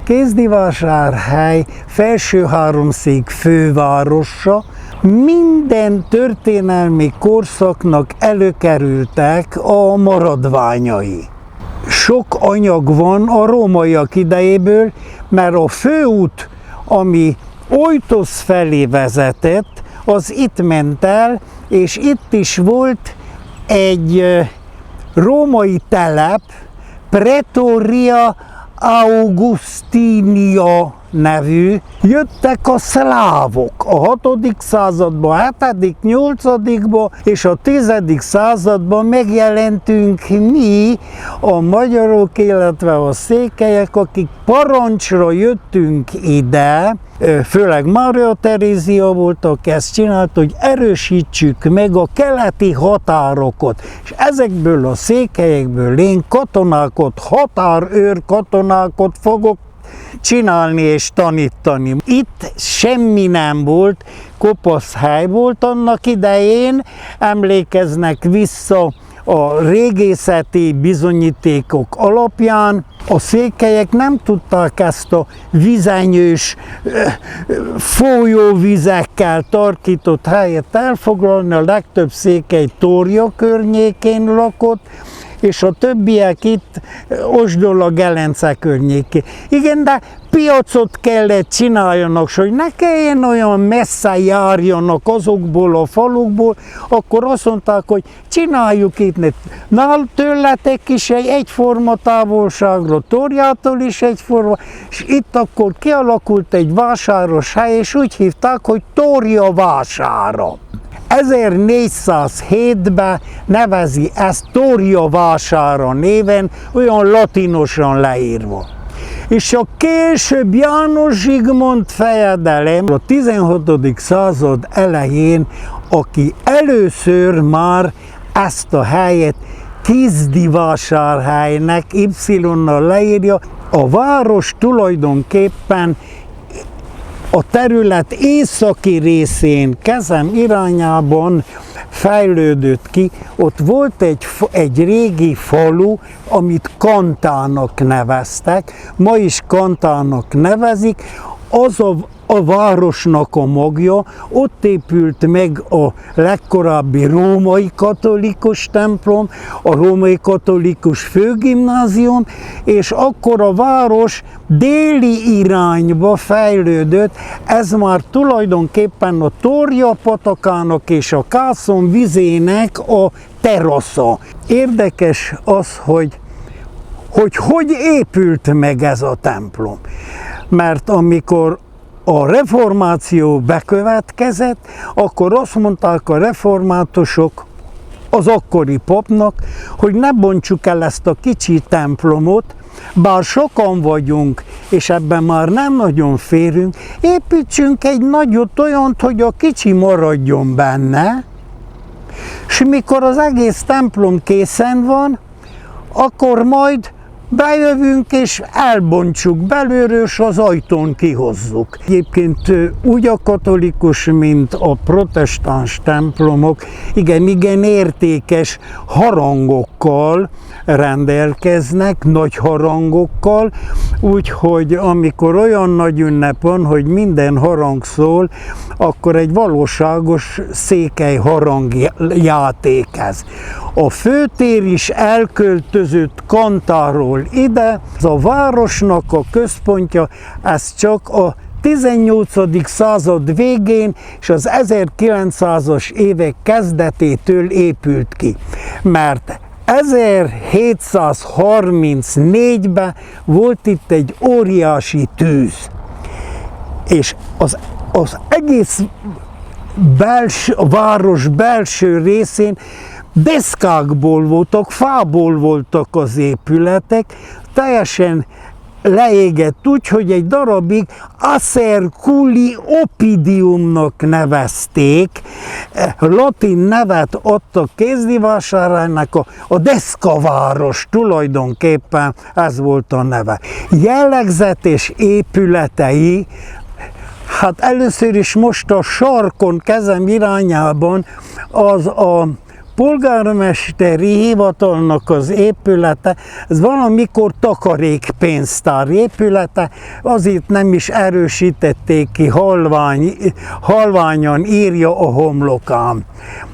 Kézdivásárhely Felsőháromszék fővárosa. Minden történelmi korszaknak előkerültek a maradványai. Sok anyag van a rómaiak idejéből, mert a főút, ami Olytosz felé vezetett, az itt ment el, és itt is volt egy római telep, Praetoria Augustinia nevű. Jöttek a szlávok a 6. században, 7., 8. és a 10. században megjelentünk mi, a magyarok, illetve a székelyek, akik parancsra jöttünk ide, főleg Mária Terézia volt, aki ezt csinált, hogy erősítsük meg a keleti határokat, és ezekből a székelyekből én katonákat, határőr katonákat fogok csinálni és tanítani. Itt semmi nem volt, kopasz hely volt annak idején, emlékeznek vissza a régészeti bizonyítékok alapján. A székelyek nem tudták ezt a vizenyős folyóvizekkel tarkított helyet elfoglalni, a legtöbb székely Torja környékén lakott, és a többiek itt Osdol Gelence környékén. Igen, de piacot kellett csináljanak, hogy ne kelljen olyan messze járjanak azokból a falukból, akkor azt mondták, hogy csináljuk itt tőletek is egy egyforma távolságra, Torjától is egyforma, és itt akkor kialakult egy vásáros hely, és úgy hívták, hogy Torja vására. 1407-ben nevezi ezt Torja vására néven, olyan latinosan leírva. És a később János Zsigmond fejedelem a 16. század elején, aki először már ezt a helyet Kézdivásárhelynek Y-nal leírja, a város tulajdonképpen a terület északi részén, Kezem irányában fejlődött ki. Ott volt egy régi falu, amit Kantának neveztek, ma is Kantának nevezik, az a városnak a magja, ott épült meg a legkorábbi római katolikus templom, a római katolikus főgimnázium, és akkor a város déli irányba fejlődött, ez már tulajdonképpen a Torja patakának és a Kászon vizének a terasza. Érdekes az, hogy épült meg ez a templom. Mert amikor a reformáció bekövetkezett, akkor azt mondták a reformátusok az akkori papnak, hogy ne bontsuk el ezt a kicsi templomot, bár sokan vagyunk, és ebben már nem nagyon férünk, építsünk egy nagyot olyant, hogy a kicsi maradjon benne, és mikor az egész templom készen van, akkor majd bejövünk és elbontsuk belülről, és az ajtón kihozzuk. Egyébként úgy a katolikus, mint a protestáns templomok igen értékes harangokkal rendelkeznek, nagy harangokkal, úgyhogy amikor olyan nagy ünnep van, hogy minden harang szól, akkor egy valóságos székely harangjáték ez. A főtér is elköltözött Kantáról ide, ez a városnak a központja, ez csak a 18. század végén és az 1900-as évek kezdetétől épült ki, mert 1734-ben volt itt egy óriási tűz, és az egész a város belső részén deszkákból voltak, fából voltak az épületek, teljesen leégett úgy, hogy egy darabig Acerculi Oppidumnak nevezték, latin nevet adtak Kézdivásárhelynek, a deszkaváros tulajdonképpen ez volt a neve. Jellegzetes épületei, hát először is most a sarkon, Kezem irányában az a polgármesteri hivatalnak az épülete, ez valamikor takarékpénztár épülete, azért nem is erősítették ki, halványan írja a homlokán.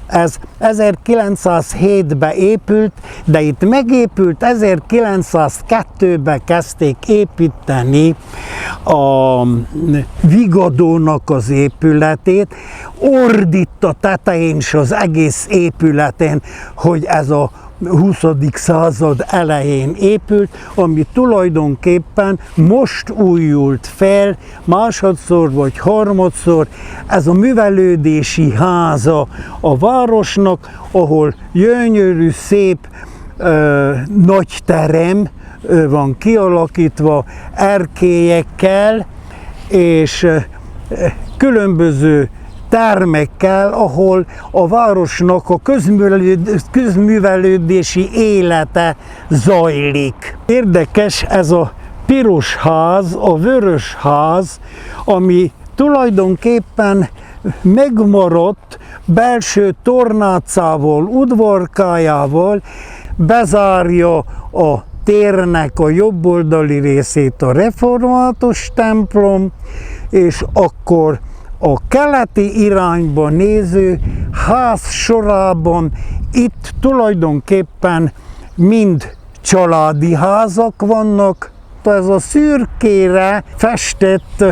Ez 1907-ben épült, de itt megépült, 1902-ben kezdték építeni a Vigadónak az épületét. Ordít a tetején és az egész épületen, hogy ez a 20. század elején épült, ami tulajdonképpen most újult fel, másodszor vagy harmadszor, ez a művelődési háza a városnak, ahol gyönyörű, szép nagy terem van kialakítva erkélyekkel, és különböző termekkel, ahol a városnak a közművelődési élete zajlik. Érdekes ez a piros ház, a vörös ház, ami tulajdonképpen megmaradt belső tornácával, udvarkájával, bezárja a térnek a jobboldali részét a református templom, és akkor a keleti irányba néző ház sorában itt tulajdonképpen mind családi házak vannak. Ez a szürkére festett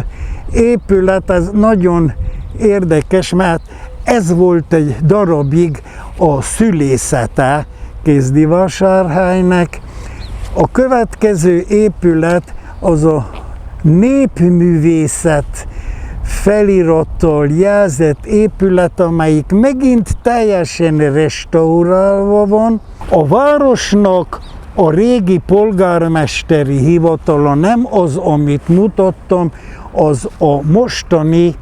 épület, ez nagyon érdekes, mert ez volt egy darabig a szülészete Kézdivásárhelynek. A következő épület az a népművészet felirattal jelzett épület, amelyik megint teljesen restaurálva van. A városnak a régi polgármesteri hivatala nem az, amit mutattam, az a mostani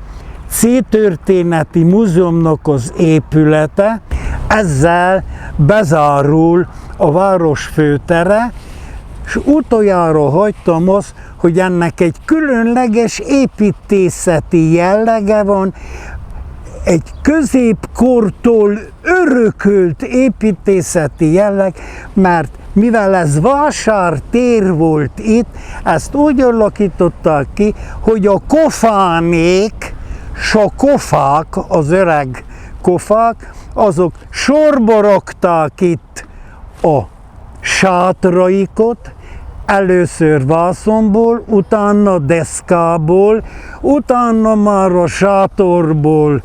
Céhtörténeti Múzeumnak az épülete. Ezzel bezárul a város főtere, és utoljára hagytam azt, hogy ennek egy különleges építészeti jellege van, egy középkortól örökölt építészeti jelleg, mert mivel ez vásártér volt itt, ezt úgy alakították ki, hogy a kofánék, s a kofák, az öreg kofák, azok sorba rakták itt a sátraikot, először vászonból, utána deszkából, utána már a sátorból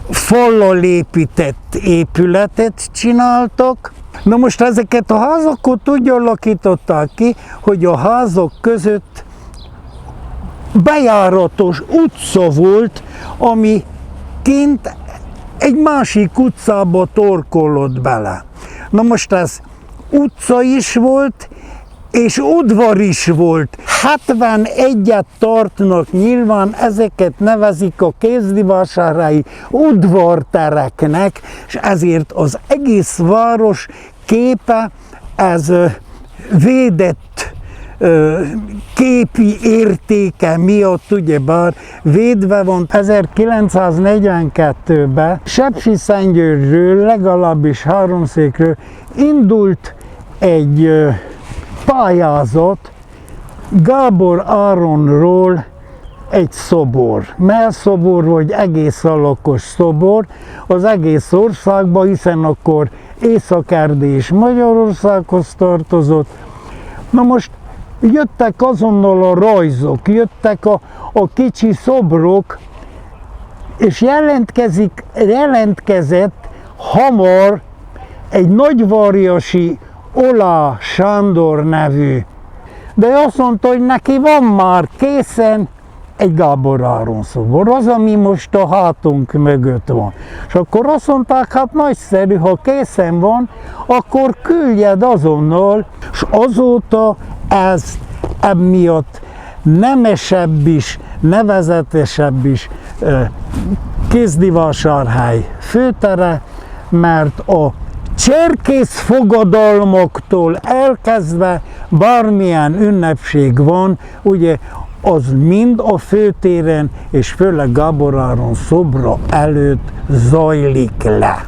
fallal épített épületet csináltak. Na most ezeket a házakat úgy alakították ki, hogy a házak között bejáratos utca volt, ami kint egy másik utcába torkollott bele. Na most ez utca is volt, és udvar is volt. 71-et tartnak nyilván, ezeket nevezik a kézdivásárhelyi udvartereknek, és ezért az egész város képe, ez védett képi értéke miatt ugyebár védve van. 1942-ben Sepsiszentgyörgyről, legalábbis Háromszékről indult egy pályázat Gábor Áronról egy szobor, mellszobor vagy egész alakos szobor az egész országban, hiszen akkor Észak-Erdély és Magyarországhoz tartozott. Na most jöttek azonnal a rajzok, jöttek a kicsi szobrok, és jelentkezett hamar egy nagyvarjasi Olá Sándor nevű, de azt mondta, hogy neki van már készen egy Gábor Áron szobor, az, ami most a hátunk mögött van. És akkor azt mondták, hát nagyszerű, ha készen van, akkor küldjed azonnal, és azóta ez emiatt nemesebb is, nevezetesebb is Kézdivásárhely főtere, mert a cserkész fogadalmaktól elkezdve bármilyen ünnepség van, ugye az mind a főtéren és főleg Gábor Áron szobra előtt zajlik le.